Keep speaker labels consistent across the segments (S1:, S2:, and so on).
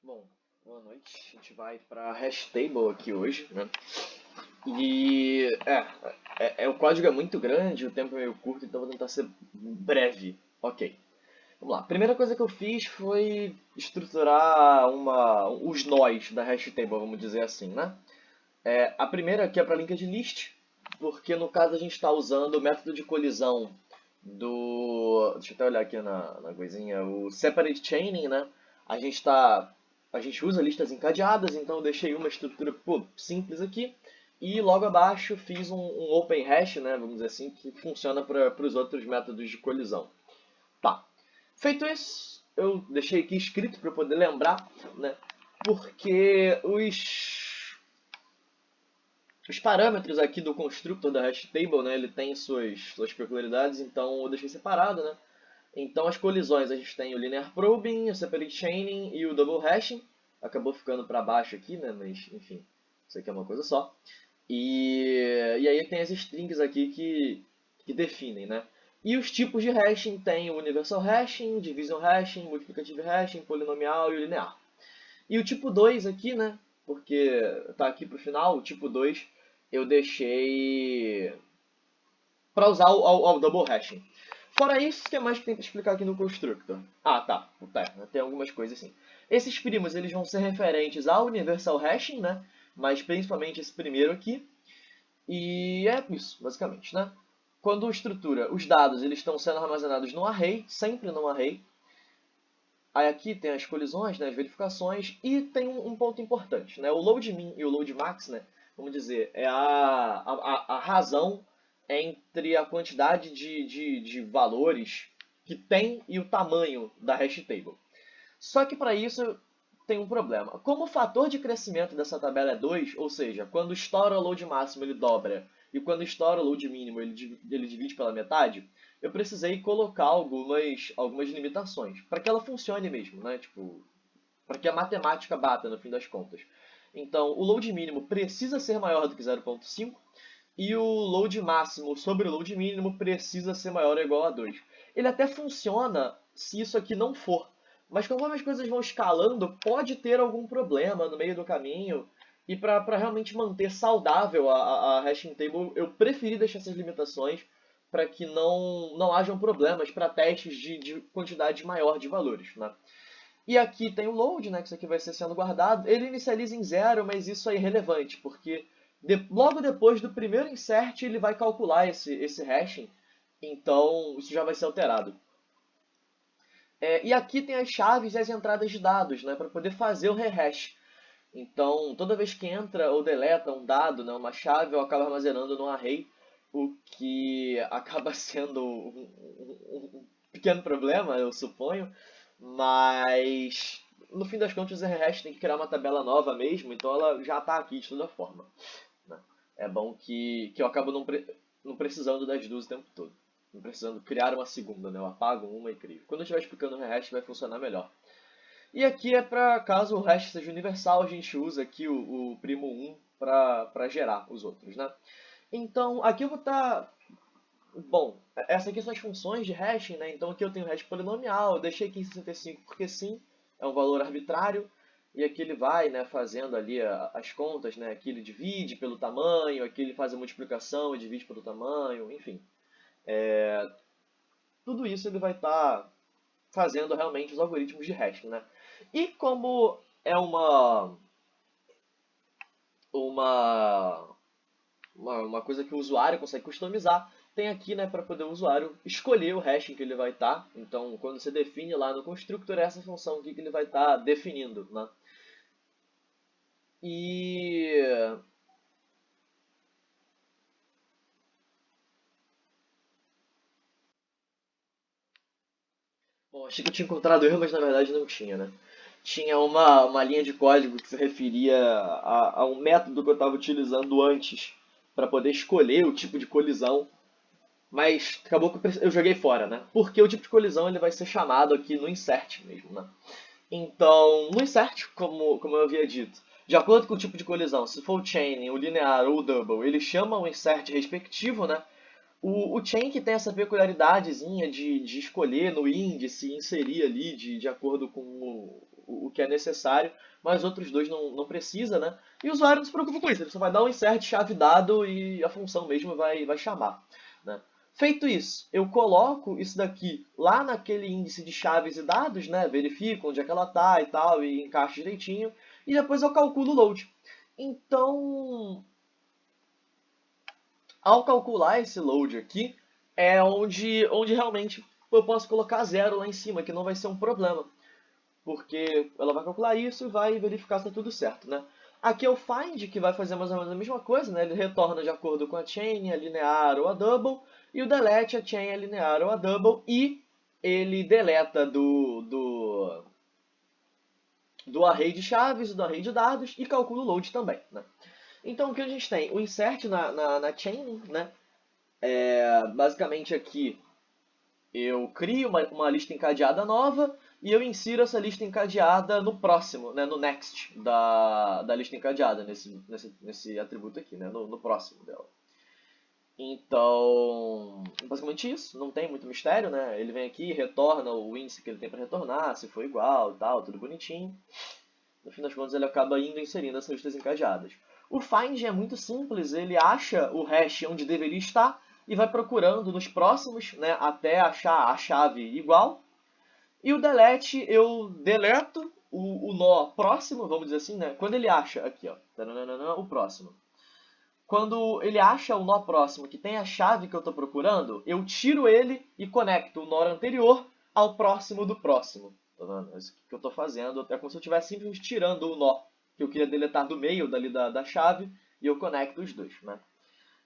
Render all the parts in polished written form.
S1: Bom, boa noite. A gente vai para Hashtable aqui hoje, né? E o código é muito grande, o tempo é meio curto, então vou tentar ser breve. Ok. Vamos lá. A primeira coisa que eu fiz foi estruturar os nós da Hashtable, vamos dizer assim, né? A primeira aqui é para linked list, porque no caso a gente está usando o método de colisão do. Deixa eu até olhar aqui na coisinha, o separate chaining, né? A gente tá. A gente usa listas encadeadas, então eu deixei uma estrutura simples aqui. E logo abaixo fiz um open hash, né, vamos dizer assim, que funciona para os outros métodos de colisão. Tá. Feito isso, eu deixei aqui escrito para eu poder lembrar, né? Porque os parâmetros aqui do constructor da hashtable, né, ele tem suas peculiaridades, então eu deixei separado, né? Então as colisões a gente tem o linear probing, o separate chaining e o double hashing. Acabou ficando para baixo aqui, né? Mas enfim, isso aqui é uma coisa só. E aí tem as strings aqui que definem, né? E os tipos de hashing tem o universal hashing, division hashing, multiplicative hashing, polinomial e o linear. E o tipo 2 aqui, né? Porque tá aqui pro final, o tipo 2 eu deixei para usar o double hashing. Fora isso, o que mais que tem para explicar aqui no constructor? Ah, tá. Tem algumas coisas assim. Esses primos eles vão ser referentes ao universal hashing, né? Mas principalmente esse primeiro aqui. E é isso, basicamente, né? Quando estrutura, os dados eles estão sendo armazenados no array, sempre no array. Aí aqui tem as colisões, né, as verificações, e tem um ponto importante, né? O load min e o load max, né, vamos dizer, é a razão entre a quantidade de valores que tem e o tamanho da hash table. Só que para isso tem um problema. Como o fator de crescimento dessa tabela é 2, ou seja, quando estoura o load máximo ele dobra e quando estoura o load mínimo ele divide pela metade, eu precisei colocar algumas limitações para que ela funcione mesmo, né? Tipo, para que a matemática bata no fim das contas. Então, o load mínimo precisa ser maior do que 0,5 e o load máximo sobre o load mínimo precisa ser maior ou igual a 2. Ele até funciona se isso aqui não for, mas conforme as coisas vão escalando, pode ter algum problema no meio do caminho. E para realmente manter saudável a hashing table, eu preferi deixar essas limitações para que não hajam problemas para testes de quantidade maior de valores, né? E aqui tem o load, né, que isso aqui vai ser sendo guardado. Ele inicializa em 0, mas isso é irrelevante, porque logo depois do primeiro insert ele vai calcular esse hashing, então isso já vai ser alterado. E aqui tem as chaves e as entradas de dados, né, para poder fazer o rehash. Então, toda vez que entra ou deleta um dado, né, uma chave, eu acabo armazenando no array, o que acaba sendo um pequeno problema, eu suponho, mas no fim das contas o rehash tem que criar uma tabela nova mesmo, então ela já está aqui de toda forma, né? É bom que eu acabo não precisando das duas o tempo todo. Não precisando criar uma segunda, né? Eu apago uma e crio. Quando eu estiver explicando o rehash vai funcionar melhor. E aqui é para caso o hash seja universal, a gente usa aqui o primo 1 para gerar os outros, né? Então, aqui eu vou estar... Bom, essas aqui são as funções de hashing, né? Então aqui eu tenho hash polinomial, eu deixei aqui em 65 porque sim, é um valor arbitrário. E aqui ele vai, né, fazendo ali as contas, né? Aqui ele divide pelo tamanho, aqui ele faz a multiplicação e divide pelo tamanho, enfim. Tudo isso ele vai estar fazendo realmente os algoritmos de hashing, né? E como é uma, uma coisa que o usuário consegue customizar, tem aqui, né, para poder o usuário escolher o hashing que ele vai estar. Então, quando você define lá no constructor, é essa função aqui que ele vai estar definindo, né? E... Bom, achei que eu tinha encontrado erro, mas na verdade não tinha, né? Tinha uma linha de código que se referia a um método que eu estava utilizando antes para poder escolher o tipo de colisão, mas acabou que eu joguei fora, né? Porque o tipo de colisão ele vai ser chamado aqui no insert mesmo, né? Então, no insert, como eu havia dito, de acordo com o tipo de colisão, se for o chain, o linear ou o double, ele chama o insert respectivo, né? O chain que tem essa peculiaridadezinha de escolher no índice e inserir ali de acordo com o que é necessário, mas outros dois não precisa, né? E o usuário não se preocupa com isso, ele só vai dar um insert chave dado e a função mesmo vai chamar, né? Feito isso, eu coloco isso daqui lá naquele índice de chaves e dados, né? Verifico onde é que ela está e tal, e encaixo direitinho, e depois eu calculo o load. Então, ao calcular esse load aqui, é onde realmente eu posso colocar zero lá em cima, que não vai ser um problema. Porque ela vai calcular isso e vai verificar se está tudo certo, né? Aqui é o find, que vai fazer mais ou menos a mesma coisa, né? Ele retorna de acordo com a chain, a linear ou a double, e o delete, a chain, a linear ou a double, e ele deleta do array de chaves, do array de dados, e calcula o load também, né? Então, o que a gente tem? O insert na chain, né? Basicamente aqui eu crio uma lista encadeada nova e eu insiro essa lista encadeada no próximo, né, no next da lista encadeada, nesse atributo aqui, né, no próximo dela. Então, basicamente isso, não tem muito mistério, né? Ele vem aqui, retorna o índice que ele tem para retornar, se for igual e tal, tudo bonitinho. No fim das contas, ele acaba inserindo essas listas encadeadas. O find é muito simples, ele acha o hash onde deveria estar e vai procurando nos próximos, né, até achar a chave igual. E o delete, eu deleto o nó próximo, vamos dizer assim, né? Quando ele acha, aqui ó, o próximo. Quando ele acha o nó próximo que tem a chave que eu estou procurando, eu tiro ele e conecto o nó anterior ao próximo do próximo. Tá vendo? É isso que eu estou fazendo. É como se eu estivesse simplesmente tirando o nó que eu queria deletar do meio dali da chave e eu conecto os dois, né?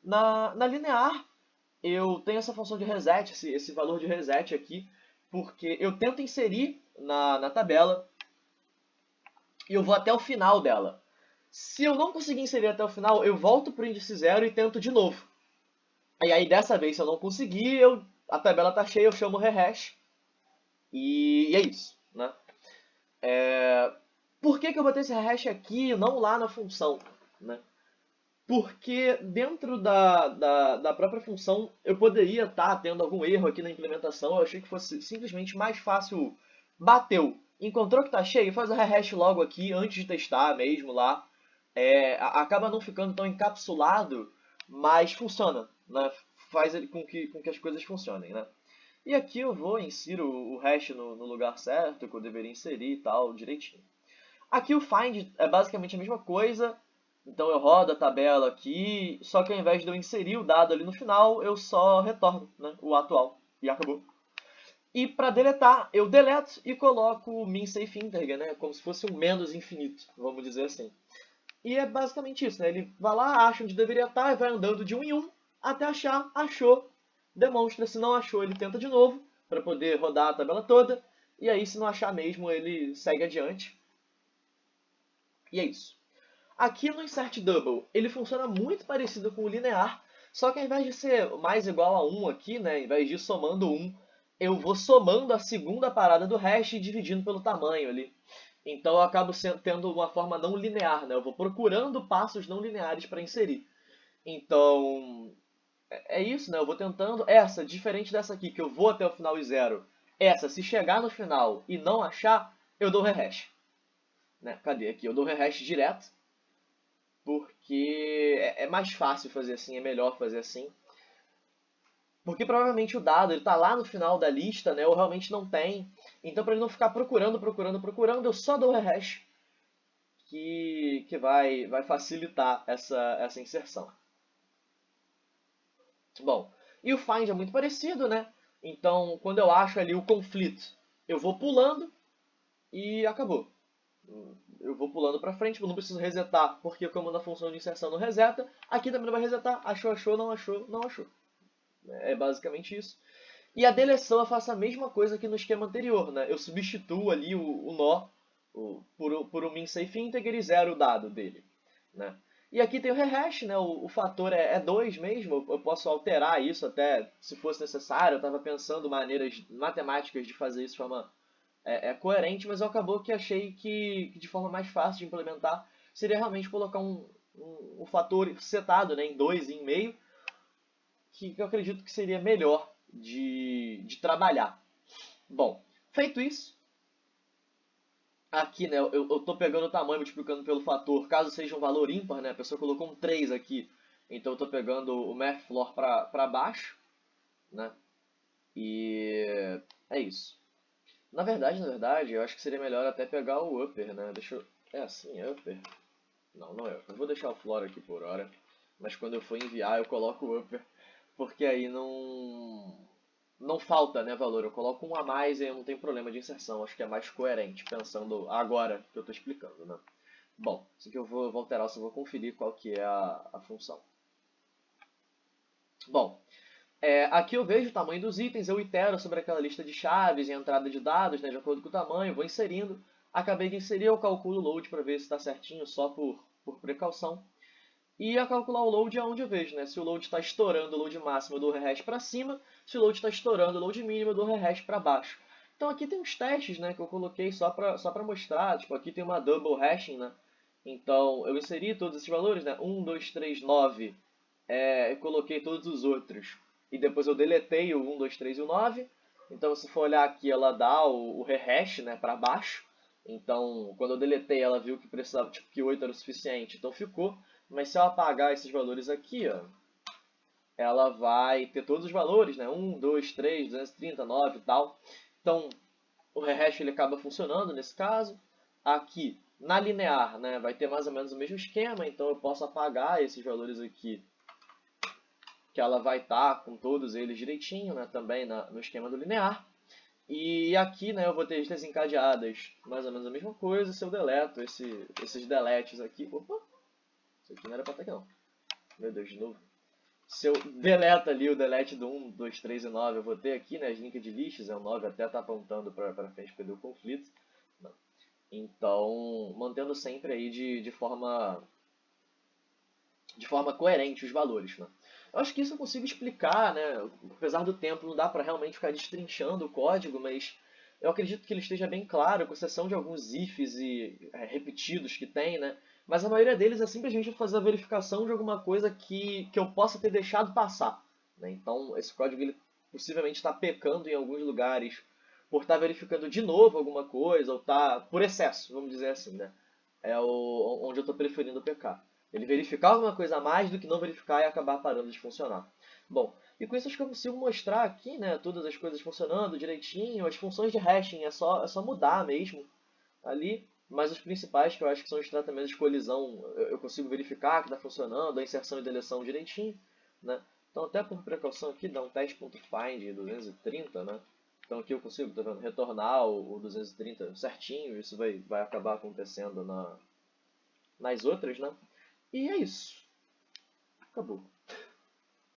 S1: Na linear, eu tenho essa função de reset, esse valor de reset aqui, porque eu tento inserir na tabela e eu vou até o final dela. Se eu não conseguir inserir até o final, eu volto para o índice 0 e tento de novo. E aí, dessa vez, se eu não conseguir, a tabela está cheia, eu chamo rehash. E é isso, né? Por que eu botei esse rehash aqui e não lá na função, né? Porque dentro da própria função eu poderia estar tendo algum erro aqui na implementação. Eu achei que fosse simplesmente mais fácil. Bateu, encontrou que está cheio, faz o rehash logo aqui antes de testar mesmo lá. Acaba não ficando tão encapsulado, mas funciona, né? Faz com que as coisas funcionem, né? E aqui eu insiro o hash no lugar certo, que eu deveria inserir e tal, direitinho. Aqui o find é basicamente a mesma coisa, então eu rodo a tabela aqui, só que ao invés de eu inserir o dado ali no final, eu só retorno, né, o atual, e acabou. E para deletar, eu deleto e coloco o min safe integer, né, como se fosse um menos infinito, vamos dizer assim. E é basicamente isso, né, ele vai lá, acha onde deveria estar e vai andando de um em um até achar, achou, demonstra, se não achou ele tenta de novo, para poder rodar a tabela toda, e aí se não achar mesmo ele segue adiante. E é isso. Aqui no insert double, ele funciona muito parecido com o linear, só que ao invés de ser mais igual a 1 aqui, né, ao invés de ir somando 1, eu vou somando a segunda parada do hash e dividindo pelo tamanho ali. Então eu acabo tendo uma forma não linear, né? Eu vou procurando passos não lineares para inserir. Então, é isso, né? Eu vou tentando. Essa, diferente dessa aqui, que eu vou até o final e zero. Essa, se chegar no final e não achar, eu dou rehash. Né? Cadê aqui? Eu dou rehash direto, porque é mais fácil fazer assim, é melhor fazer assim. Porque provavelmente o dado está lá no final da lista, né? Ou realmente não tem. Então, para ele não ficar procurando, eu só dou rehash, que vai facilitar essa inserção. Bom, e o find é muito parecido, né? Então, quando eu acho ali o conflito, eu vou pulando e acabou. Eu vou pulando para frente, eu não preciso resetar, porque como na função de inserção não reseta, aqui também não vai resetar, achou, não achou, não achou. É basicamente isso. E a deleção eu faço a mesma coisa que no esquema anterior, né? Eu substituo ali o nó por um min safe integer e zero o dado dele, né? E aqui tem o rehash, né? O fator é 2 mesmo, eu posso alterar isso até se fosse necessário. Eu estava pensando maneiras matemáticas de fazer isso de forma coerente, mas acabou que achei que de forma mais fácil de implementar seria realmente colocar um fator setado, né, em 2 e em meio, que eu acredito que seria melhor de trabalhar. Bom, feito isso, aqui, né, eu tô pegando o tamanho, multiplicando pelo fator, caso seja um valor ímpar, né, a pessoa colocou um 3 aqui, então eu tô pegando o math floor pra baixo, né, e é isso. Na verdade, eu acho que seria melhor até pegar o upper, né, deixa eu... É assim, é upper? Não, não é upper. Eu vou deixar o floor aqui por hora, mas quando eu for enviar eu coloco o upper, porque aí não falta, né, valor. Eu coloco um a mais e aí não tem problema de inserção. Acho que é mais coerente, pensando agora que eu estou explicando, né? Bom, isso aqui eu vou alterar, só vou conferir qual que é a função. Bom, aqui eu vejo o tamanho dos itens, eu itero sobre aquela lista de chaves e entrada de dados, né, de acordo com o tamanho, vou inserindo. Acabei de inserir, eu calculo o load para ver se está certinho, só por precaução. E a calcular o load é onde eu vejo, né? Se o load está estourando o load máximo, eu dou rehash para cima. Se o load está estourando o load mínimo, eu dou rehash para baixo. Então aqui tem uns testes, né, que eu coloquei só para mostrar. Tipo, aqui tem uma double hashing, né? Então eu inseri todos esses valores, né? 1, 2, 3, 9. Eu coloquei todos os outros. E depois eu deletei o 1, 2, 3 e o 9. Então se for olhar aqui, ela dá o rehash, né, para baixo. Então, quando eu deletei, ela viu que precisava, tipo, que 8 era o suficiente, então ficou. Mas se eu apagar esses valores aqui, ó, ela vai ter todos os valores, né? 1, 2, 3, 230, 9 e tal. Então, o rehash ele acaba funcionando nesse caso. Aqui, na linear, né, vai ter mais ou menos o mesmo esquema, então eu posso apagar esses valores aqui, que ela vai estar com todos eles direitinho, né, também no esquema do linear. E aqui, né, eu vou ter listas encadeadas, mais ou menos a mesma coisa, se eu deleto esses deletes aqui. Opa, isso aqui não era pra ter aqui não. Meu Deus, de novo. Se eu deleto ali o delete do 1, 2, 3 e 9, eu vou ter aqui, né, as links de listas, o 9 até tá apontando para frente porque deu conflito. Não. Então, mantendo sempre aí de forma coerente os valores, né? Eu acho que isso eu consigo explicar, né? Apesar do tempo, não dá para realmente ficar destrinchando o código, mas eu acredito que ele esteja bem claro, com exceção de alguns ifs e repetidos que tem, né? Mas a maioria deles é simplesmente fazer a verificação de alguma coisa que eu possa ter deixado passar, né? Então, esse código ele possivelmente está pecando em alguns lugares por estar verificando de novo alguma coisa, ou tá por excesso, vamos dizer assim, né? Onde eu estou preferindo pecar. Ele verificar alguma coisa a mais do que não verificar e acabar parando de funcionar. Bom, e com isso acho que eu consigo mostrar aqui, né, todas as coisas funcionando direitinho, as funções de hashing é só mudar mesmo ali, mas os principais que eu acho que são os tratamentos de colisão eu consigo verificar que está funcionando, a inserção e deleção direitinho, né? Então até por precaução aqui dá um teste.find 230, né? Então aqui eu consigo, tá vendo, retornar o 230 certinho, isso vai acabar acontecendo nas outras, né? E é isso. Acabou.